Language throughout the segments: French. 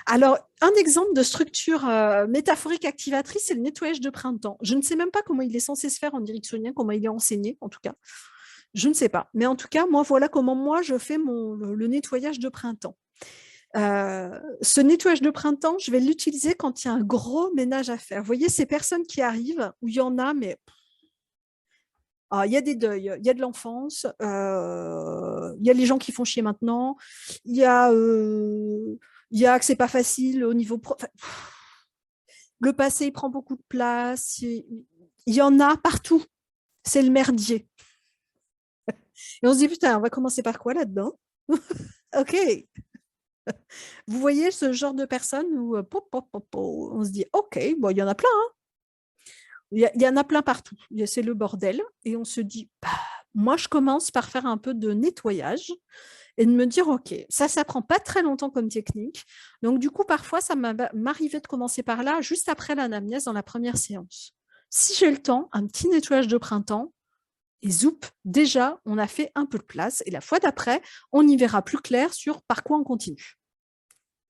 Alors, un exemple de structure métaphorique activatrice, c'est le nettoyage de printemps. Je ne sais même pas comment il est censé se faire en ericksonien, comment il est enseigné, en tout cas. Je ne sais pas. Mais en tout cas, moi, voilà comment moi, je fais le nettoyage de printemps. Ce nettoyage de printemps, je vais l'utiliser quand il y a un gros ménage à faire. Vous voyez, ces personnes qui arrivent, où il y en a, mais il y a des deuils, il y a de l'enfance, il y a les gens qui font chier maintenant, il y a que c'est pas facile au niveau pro. Enfin, le passé, il prend beaucoup de place. Il y en a partout. C'est le merdier. Et on se dit, putain, on va commencer par quoi là-dedans? OK. Vous voyez ce genre de personnes où on se dit, OK, bon, il y en a plein. Hein. Il y en a plein partout. C'est le bordel. Et on se dit, bah, moi, je commence par faire un peu de nettoyage et de me dire, OK, ça prend pas très longtemps comme technique. Donc, du coup, parfois, ça m'arrivait de commencer par là, juste après l'anamnèse dans la première séance. Si j'ai le temps, un petit nettoyage de printemps, et zoup, déjà, on a fait un peu de place. Et la fois d'après, on y verra plus clair sur par quoi on continue.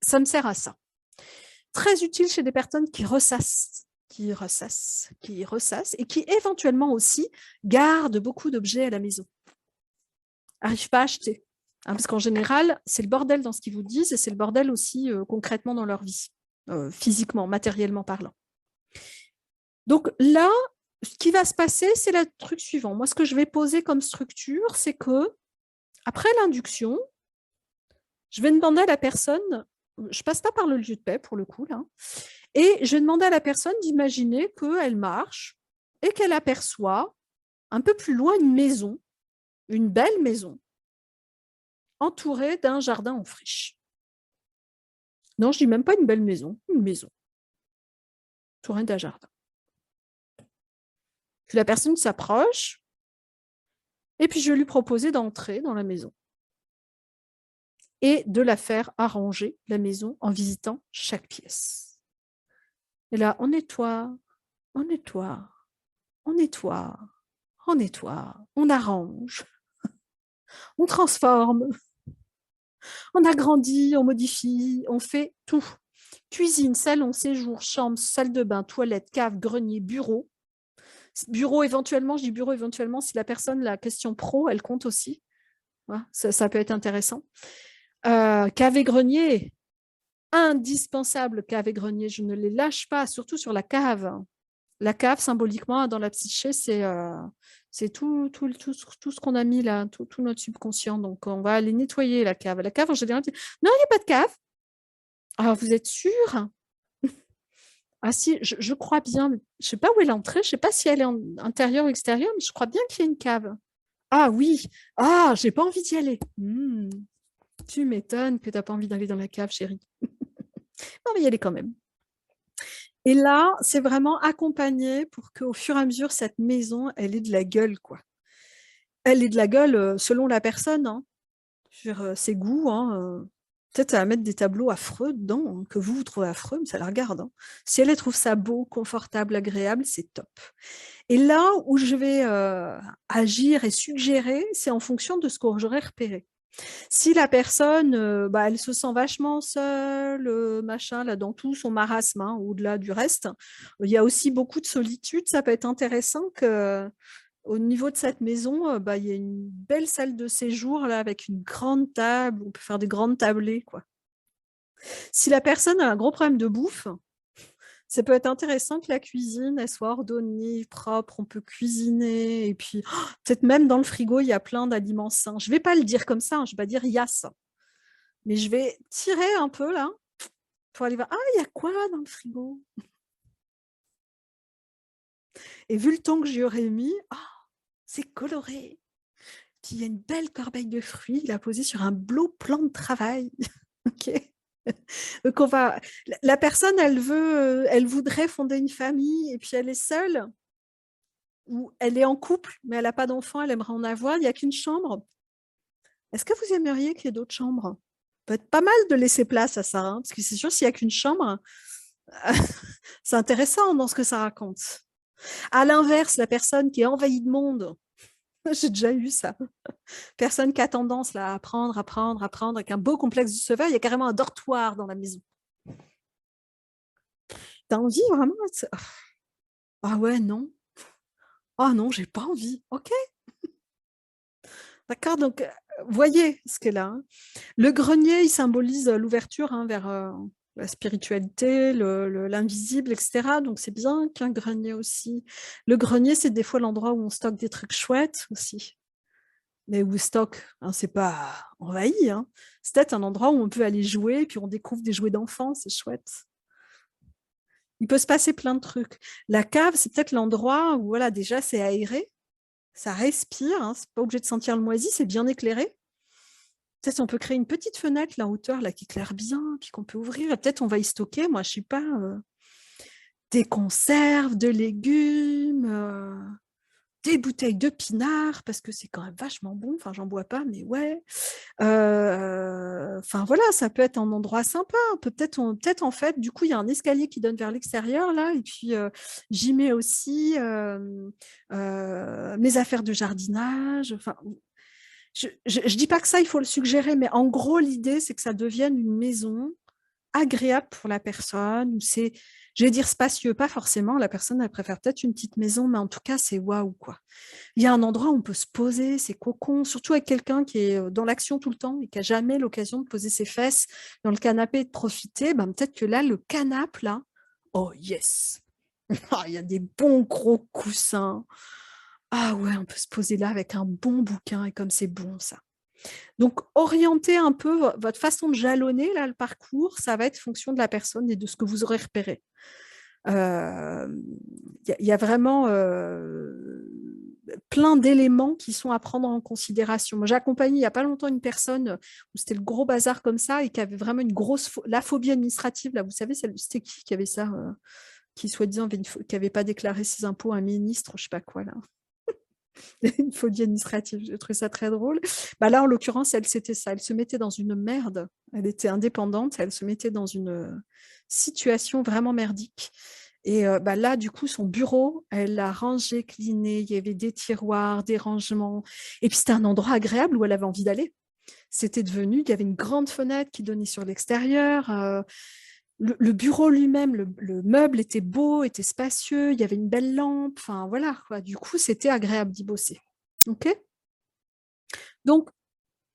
Ça me sert à ça. Très utile chez des personnes qui ressassent, et qui éventuellement aussi gardent beaucoup d'objets à la maison. N'arrivent pas à acheter. Hein, parce qu'en général, c'est le bordel dans ce qu'ils vous disent et c'est le bordel aussi concrètement dans leur vie, physiquement, matériellement parlant. Donc là, ce qui va se passer, c'est le truc suivant. Moi, ce que je vais poser comme structure, c'est que après l'induction, je vais demander à la personne, je passe pas par le lieu de paix pour le coup, là, et je vais demander à la personne d'imaginer qu'elle marche et qu'elle aperçoit un peu plus loin une maison, une belle maison, entourée d'un jardin en friche. Non, je dis même pas une belle maison, une maison, entourée d'un jardin. Puis la personne s'approche, et puis je vais lui proposer d'entrer dans la maison et de la faire arranger, la maison, en visitant chaque pièce. Et là, on nettoie, on nettoie, on nettoie, on nettoie, on arrange, on transforme, on agrandit, on modifie, on fait tout. Cuisine, salon, séjour, chambre, salle de bain, toilette, cave, grenier, bureau. Bureau éventuellement, je dis bureau éventuellement, si la personne, la question pro, elle compte aussi. Voilà, ça peut être intéressant. Cave et grenier, indispensable cave et grenier, je ne les lâche pas, surtout sur la cave. La cave, symboliquement, dans la psyché, c'est tout ce qu'on a mis là, tout notre subconscient. Donc, on va aller nettoyer la cave. La cave, en général, non, il n'y a pas de cave. Alors, vous êtes sûr? Ah si, je crois bien. Je ne sais pas où est l'entrée, je ne sais pas si elle est intérieure ou extérieure, mais je crois bien qu'il y a une cave. Ah oui, ah, j'ai pas envie d'y aller. Tu m'étonnes que tu n'as pas envie d'aller dans la cave, chérie. On va y aller quand même. Et là, c'est vraiment accompagné pour qu'au fur et à mesure, cette maison, elle ait de la gueule, quoi. Elle ait de la gueule selon la personne, hein. Sur ses goûts, hein. Peut-être elle va mettre des tableaux affreux dedans, hein, que vous trouvez affreux, mais ça la regarde. Hein. Si elle trouve ça beau, confortable, agréable, c'est top. Et là où je vais agir et suggérer, c'est en fonction de ce que j'aurais repéré. Si la personne, elle se sent vachement seule, machin, là, dans tout son marasme, hein, au-delà du reste, il y a aussi beaucoup de solitude. Ça peut être intéressant que, au niveau de cette maison, il y a une belle salle de séjour là, avec une grande table. On peut faire des grandes tablées, quoi. Si la personne a un gros problème de bouffe, ça peut être intéressant que la cuisine elle soit ordonnée, propre, on peut cuisiner. Et puis, peut-être même dans le frigo, il y a plein d'aliments sains. Je ne vais pas le dire comme ça, hein, je ne vais pas dire yes. Mais je vais tirer un peu là pour aller voir. Ah, il y a quoi dans le frigo? Et vu le temps que j'y aurais mis, c'est coloré. Puis il y a une belle corbeille de fruits, il a posé sur un beau plan de travail. Ok. Donc la personne, elle voudrait fonder une famille et puis elle est seule ou elle est en couple, mais elle n'a pas d'enfant, elle aimerait en avoir. Il n'y a qu'une chambre. Est-ce que vous aimeriez qu'il y ait d'autres chambres? Peut être pas mal de laisser place à ça, hein, parce que c'est sûr s'il n'y a qu'une chambre, c'est intéressant dans ce que ça raconte. À l'inverse, la personne qui est envahie de monde, J'ai déjà eu ça. Personne qui a tendance là, à apprendre, avec un beau complexe du sauveur. Il y a carrément un dortoir dans la maison. T'as envie vraiment? Ah ouais, non. Ah non, j'ai pas envie. Ok, d'accord. Donc, voyez ce qu'est là. Hein. Le grenier, il symbolise l'ouverture vers la spiritualité, l'invisible, etc. Donc, c'est bien qu'un grenier aussi. Le grenier, c'est des fois l'endroit où on stocke des trucs chouettes aussi. Mais où stock, hein, c'est pas envahi. Hein. C'est peut-être un endroit où on peut aller jouer, et puis on découvre des jouets d'enfants, c'est chouette. Il peut se passer plein de trucs. La cave, c'est peut-être l'endroit où voilà, déjà c'est aéré, ça respire, hein, c'est pas obligé de sentir le moisi, c'est bien éclairé. Peut-être on peut créer une petite fenêtre là, en hauteur là, qui éclaire bien, puis qu'on peut ouvrir. Peut-être on va y stocker, moi je sais pas, des conserves, de légumes, des bouteilles de pinard, parce que c'est quand même vachement bon. Enfin, j'en bois pas, mais ouais. Enfin voilà, ça peut être un endroit sympa. Peut-être en fait, du coup, il y a un escalier qui donne vers l'extérieur là, et puis j'y mets aussi mes affaires de jardinage. Enfin, je dis pas que ça, il faut le suggérer, mais en gros, l'idée, c'est que ça devienne une maison agréable pour la personne. C'est, je vais dire spacieux, pas forcément. La personne, elle préfère peut-être une petite maison, mais en tout cas, c'est waouh quoi. Il y a un endroit où on peut se poser, c'est cocon, surtout avec quelqu'un qui est dans l'action tout le temps et qui a jamais l'occasion de poser ses fesses dans le canapé et de profiter. Ben, peut-être que là, le canapé, là, oh yes! Ah, il y a des bons gros coussins. Ah ouais, on peut se poser là avec un bon bouquin et comme c'est bon ça. Donc, orienter un peu votre façon de jalonner là, le parcours, ça va être fonction de la personne et de ce que vous aurez repéré. Il y a vraiment plein d'éléments qui sont à prendre en considération. Moi, j'ai accompagné il n'y a pas longtemps une personne où c'était le gros bazar comme ça et qui avait vraiment une grosse la phobie administrative. Là, vous savez, c'était qui avait ça, qui soi-disant qui n'avait pas déclaré ses impôts à un ministre, je ne sais pas quoi là. Une phobie administrative, j'ai trouvé ça très drôle. Bah là, en l'occurrence, elle, c'était ça. Elle se mettait dans une merde. Elle était indépendante. Elle se mettait dans une situation vraiment merdique. Et bah là, du coup, son bureau, elle l'a rangé, cliné. Il y avait des tiroirs, des rangements. Et puis, c'était un endroit agréable où elle avait envie d'aller. C'était devenu, il y avait une grande fenêtre qui donnait sur l'extérieur. Le bureau lui-même, le meuble était beau, était spacieux, il y avait une belle lampe, enfin voilà, quoi. Du coup, c'était agréable d'y bosser. OK? Donc,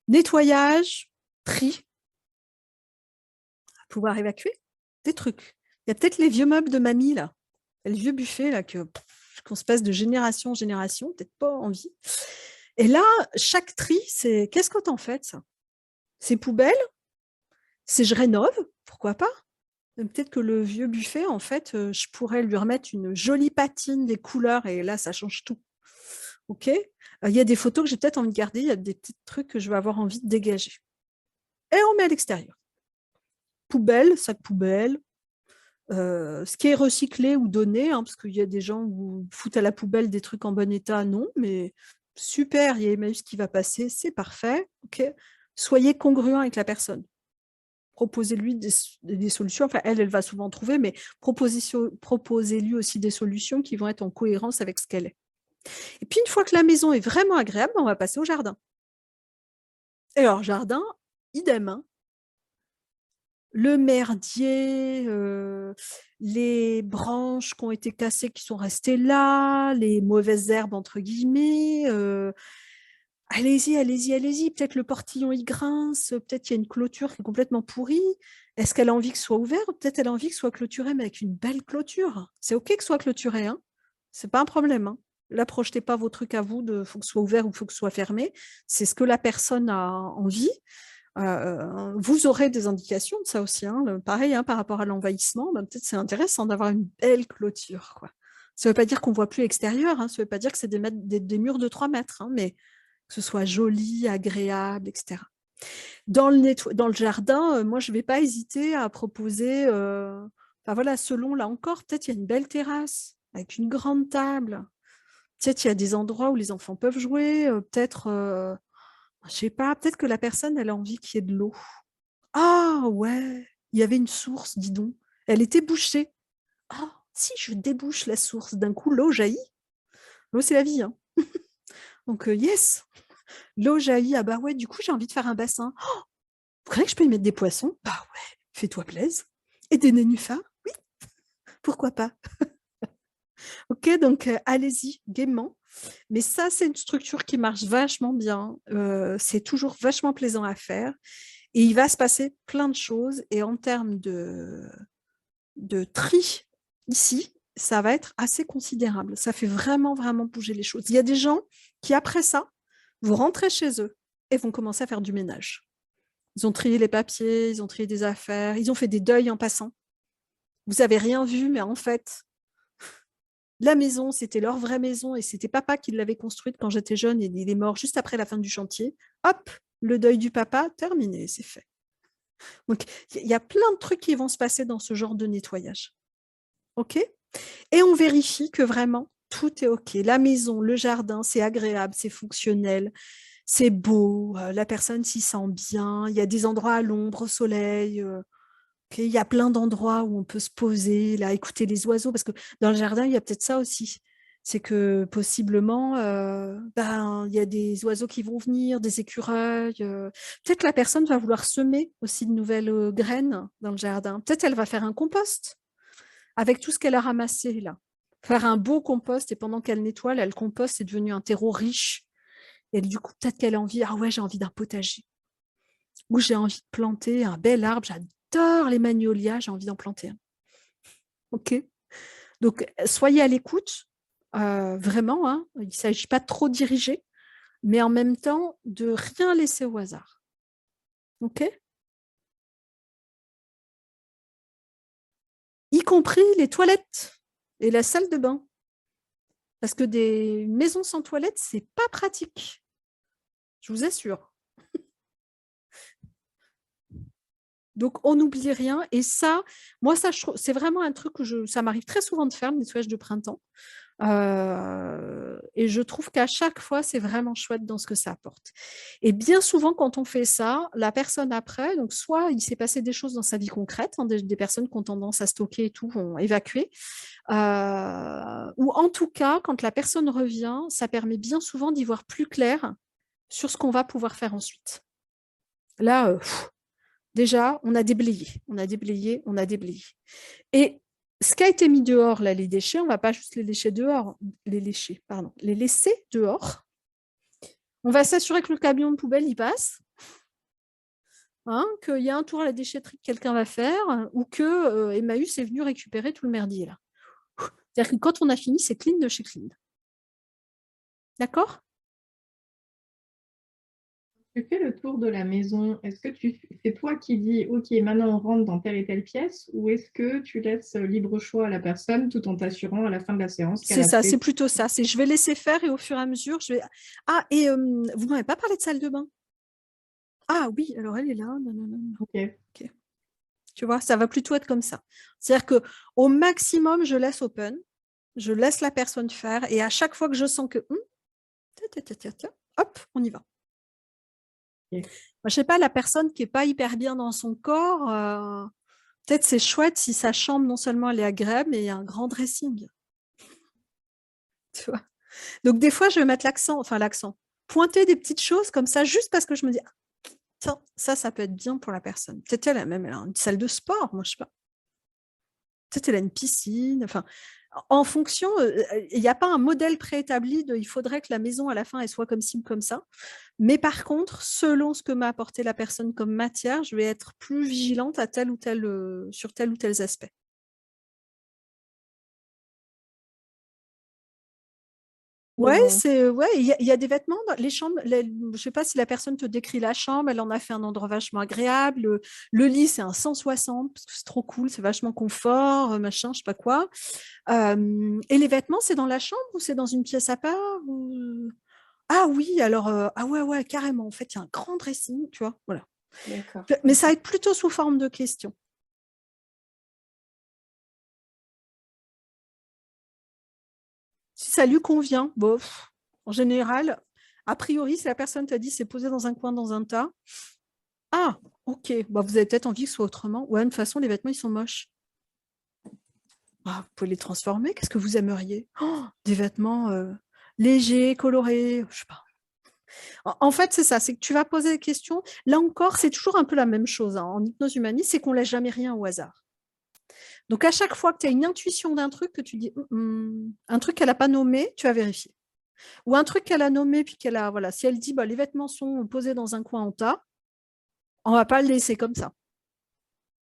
nettoyage, tri, pouvoir évacuer, des trucs. Il y a peut-être les vieux meubles de mamie, là, le vieux buffet, là, qu'on se passe de génération en génération, peut-être pas envie. Et là, chaque tri, c'est qu'est-ce que t'en fais de ça? C'est poubelle? C'est je rénove? Pourquoi pas? Peut-être que le vieux buffet, en fait, je pourrais lui remettre une jolie patine, des couleurs, et là, ça change tout. OK? Il y a des photos que j'ai peut-être envie de garder, il y a des petits trucs que je vais avoir envie de dégager. Et on met à l'extérieur. Poubelle, sac poubelle, ce qui est recyclé ou donné, hein, parce qu'il y a des gens qui foutent à la poubelle des trucs en bon état, non, mais super, il y a Emmaüs qui va passer, c'est parfait. OK? Soyez congruent avec la personne. Proposez-lui des solutions. Enfin, elle va souvent trouver, mais proposez-lui aussi des solutions qui vont être en cohérence avec ce qu'elle est. Et puis, une fois que la maison est vraiment agréable, on va passer au jardin. Et alors, jardin, idem. Hein. Le merdier, les branches qui ont été cassées, qui sont restées là, les mauvaises herbes, entre guillemets. Allez-y, allez-y, allez-y. Peut-être le portillon y grince, peut-être il y a une clôture qui est complètement pourrie. Est-ce qu'elle a envie que ce soit ouvert ou peut-être elle a envie que ce soit clôturé, mais avec une belle clôture. C'est OK que ce soit clôturé, hein. C'est pas un problème. Hein. Là, projetez pas vos trucs à vous, de faut que ce soit ouvert ou faut que ce soit fermé. C'est ce que la personne a envie. Vous aurez des indications de ça aussi. Hein. Pareil, hein, par rapport à l'envahissement, ben, peut-être c'est intéressant d'avoir une belle clôture. Quoi. Ça ne veut pas dire qu'on ne voit plus l'extérieur, hein. Ça ne veut pas dire que c'est des murs de 3 mètres, hein, mais que ce soit joli, agréable, etc. Dans le jardin, moi, je ne vais pas hésiter à proposer, enfin voilà, selon, là encore, peut-être il y a une belle terrasse avec une grande table. Peut-être il y a des endroits où les enfants peuvent jouer. Peut-être, je ne sais pas, peut-être que la personne, elle a envie qu'il y ait de l'eau. Ah ouais, il y avait une source, dis donc. Elle était bouchée. Ah, si je débouche la source, d'un coup, l'eau jaillit. L'eau, c'est la vie. Hein. Donc, yes, l'eau jaillit. Ah bah ouais, du coup, j'ai envie de faire un bassin. Oh, vous croyez que je peux y mettre des poissons? Bah ouais, fais-toi plaisir. Et des nénuphars? Oui, pourquoi pas? Ok, donc allez-y, gaiement. Mais ça, c'est une structure qui marche vachement bien. C'est toujours vachement plaisant à faire. Et il va se passer plein de choses. Et en termes de tri ici, ça va être assez considérable. Ça fait vraiment, vraiment bouger les choses. Il y a des gens qui, après ça, vont rentrer chez eux et vont commencer à faire du ménage. Ils ont trié les papiers, ils ont trié des affaires, ils ont fait des deuils en passant. Vous n'avez rien vu, mais en fait, la maison, c'était leur vraie maison et c'était papa qui l'avait construite quand j'étais jeune et il est mort juste après la fin du chantier. Hop, le deuil du papa, terminé, c'est fait. Donc, il y a plein de trucs qui vont se passer dans ce genre de nettoyage. OK? Et on vérifie que vraiment, tout est OK. La maison, le jardin, c'est agréable, c'est fonctionnel, c'est beau, la personne s'y sent bien, il y a des endroits à l'ombre, au soleil. Okay, il y a plein d'endroits où on peut se poser, là, écouter les oiseaux, parce que dans le jardin, il y a peut-être ça aussi. C'est que possiblement, il y a des oiseaux qui vont venir, des écureuils. Peut-être la personne va vouloir semer aussi de nouvelles graines dans le jardin. Peut-être elle va faire un compost avec tout ce qu'elle a ramassé là. Faire un beau compost et pendant qu'elle nettoie, là, le compost est devenu un terreau riche. Et du coup, peut-être qu'elle a envie, ah ouais, j'ai envie d'un potager. Ou j'ai envie de planter un bel arbre. J'adore les magnolias, j'ai envie d'en planter un. OK. Donc, soyez à l'écoute, vraiment. Hein, il ne s'agit pas de trop diriger, mais en même temps, de rien laisser au hasard. OK. Y compris les toilettes et la salle de bain. Parce que des maisons sans toilettes, c'est pas pratique. Je vous assure. Donc, on n'oublie rien. Et ça, moi, ça, c'est vraiment un truc que ça m'arrive très souvent de faire, le nettoyage de printemps. Et je trouve qu'à chaque fois, c'est vraiment chouette dans ce que ça apporte. Et bien souvent, quand on fait ça, la personne après, donc soit il s'est passé des choses dans sa vie concrète, hein, des personnes qui ont tendance à stocker et tout vont évacuer, ou en tout cas, quand la personne revient, ça permet bien souvent d'y voir plus clair sur ce qu'on va pouvoir faire ensuite. Là, déjà, on a déblayé, on a déblayé, on a déblayé. Et ce qui a été mis dehors, là, les déchets, on ne va pas juste les lécher dehors, les laisser dehors. On va s'assurer que le camion de poubelle y passe, hein, qu'il y a un tour à la déchetterie que quelqu'un va faire, ou que Emmaüs est venu récupérer tout le merdier là. C'est-à-dire que quand on a fini, c'est clean de chez clean. D'accord? Tu fais le tour de la maison. Est-ce que c'est toi qui dis, OK, maintenant on rentre dans telle et telle pièce, ou est-ce que tu laisses libre choix à la personne tout en t'assurant à la fin de la séance qu'elle C'est a ça, c'est fait? plutôt ça. C'est je vais laisser faire et au fur et à mesure, je vais. Ah, et vous m'avez pas parlé de salle de bain? Ah oui, alors elle est là. Non, non, non. OK. Ok. Tu vois, ça va plutôt être comme ça. C'est-à-dire que au maximum, je laisse open, je laisse la personne faire, et à chaque fois que je sens que, hop, on y va. OK. Je sais pas, la personne qui est pas hyper bien dans son corps, peut-être c'est chouette si sa chambre, non seulement elle est agréable, mais il y a un grand dressing. Tu vois. Donc des fois, je vais mettre l'accent, pointer des petites choses comme ça, juste parce que je me dis, ah, tiens, ça peut être bien pour la personne. Peut-être elle a une salle de sport, moi je sais pas. Peut-être elle a une piscine. Enfin, en fonction, il n'y a pas un modèle préétabli de il faudrait que la maison à la fin elle soit comme ci ou comme ça. Mais par contre, selon ce que m'a apporté la personne comme matière, je vais être plus vigilante à tel ou tel, sur tel ou tel aspect. Ouais, Bon. il y a des vêtements dans les chambres. Je sais pas si la personne te décrit la chambre, elle en a fait un endroit vachement agréable. Le lit, c'est un 160 parce que c'est trop cool, c'est vachement confort, machin, je sais pas quoi. Et les vêtements, c'est dans la chambre ou c'est dans une pièce à part Ah oui, alors ah ouais, ouais, carrément. En fait, il y a un grand dressing, tu vois, voilà. D'accord. Mais OK. ça va être plutôt sous forme de questions. Si ça lui convient, bof. En général, a priori, si la personne t'a dit c'est posé dans un coin, dans un tas, ah, ok, bah, vous avez peut-être envie que ce soit autrement. Ouais, de toute façon, les vêtements, ils sont moches. Ah, vous pouvez les transformer, qu'est-ce que vous aimeriez? Oh, des vêtements léger, coloré, je sais pas. En fait, c'est ça, c'est que tu vas poser des questions. Là encore, c'est toujours un peu la même chose hein, en hypnose humaniste, c'est qu'on laisse jamais rien au hasard. Donc, à chaque fois que tu as une intuition d'un truc, que tu dis un truc qu'elle n'a pas nommé, tu vas vérifier. Ou un truc qu'elle a nommé, puis qu'elle a, voilà, si elle dit les vêtements sont posés dans un coin en tas, on ne va pas le laisser comme ça.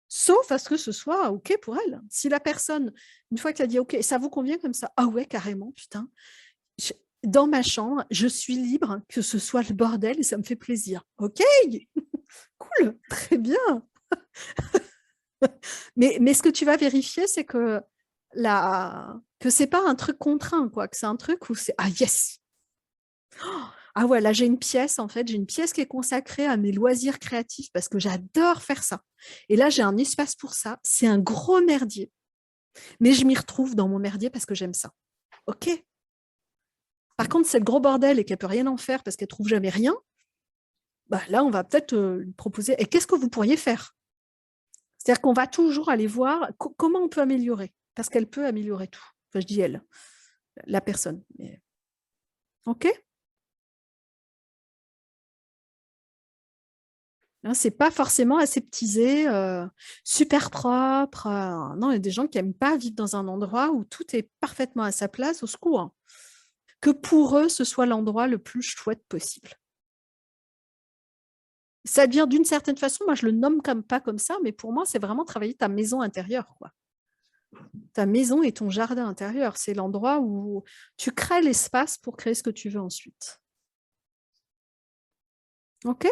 Sauf à ce que ce soit OK pour elle. Si la personne, une fois qu'elle a dit OK, ça vous convient comme ça? Ah ouais, carrément, putain. Dans ma chambre, je suis libre, que ce soit le bordel et ça me fait plaisir. OK, cool, très bien. mais ce que tu vas vérifier, c'est que c'est pas un truc contraint, quoi, que c'est un truc où c'est ah yes. Ah ouais, là j'ai une pièce en fait, j'ai une pièce qui est consacrée à mes loisirs créatifs parce que j'adore faire ça. Et là j'ai un espace pour ça. C'est un gros merdier, mais je m'y retrouve dans mon merdier parce que j'aime ça. Ok. Par contre, c'est le gros bordel et qu'elle peut rien en faire parce qu'elle trouve jamais rien. Bah là, on va peut-être lui proposer. Et qu'est-ce que vous pourriez faire? C'est-à-dire qu'on va toujours aller voir comment on peut améliorer, parce qu'elle peut améliorer tout. Enfin, je dis elle, la personne. Mais... Ok. Hein, c'est pas forcément aseptisé, super propre. Non, il y a des gens qui n'aiment pas vivre dans un endroit où tout est parfaitement à sa place, au secours. Que pour eux, ce soit l'endroit le plus chouette possible. C'est-à-dire, d'une certaine façon, moi, je le nomme pas comme ça, mais pour moi, c'est vraiment travailler ta maison intérieure, quoi. Ta maison et ton jardin intérieur, c'est l'endroit où tu crées l'espace pour créer ce que tu veux ensuite. Ok ?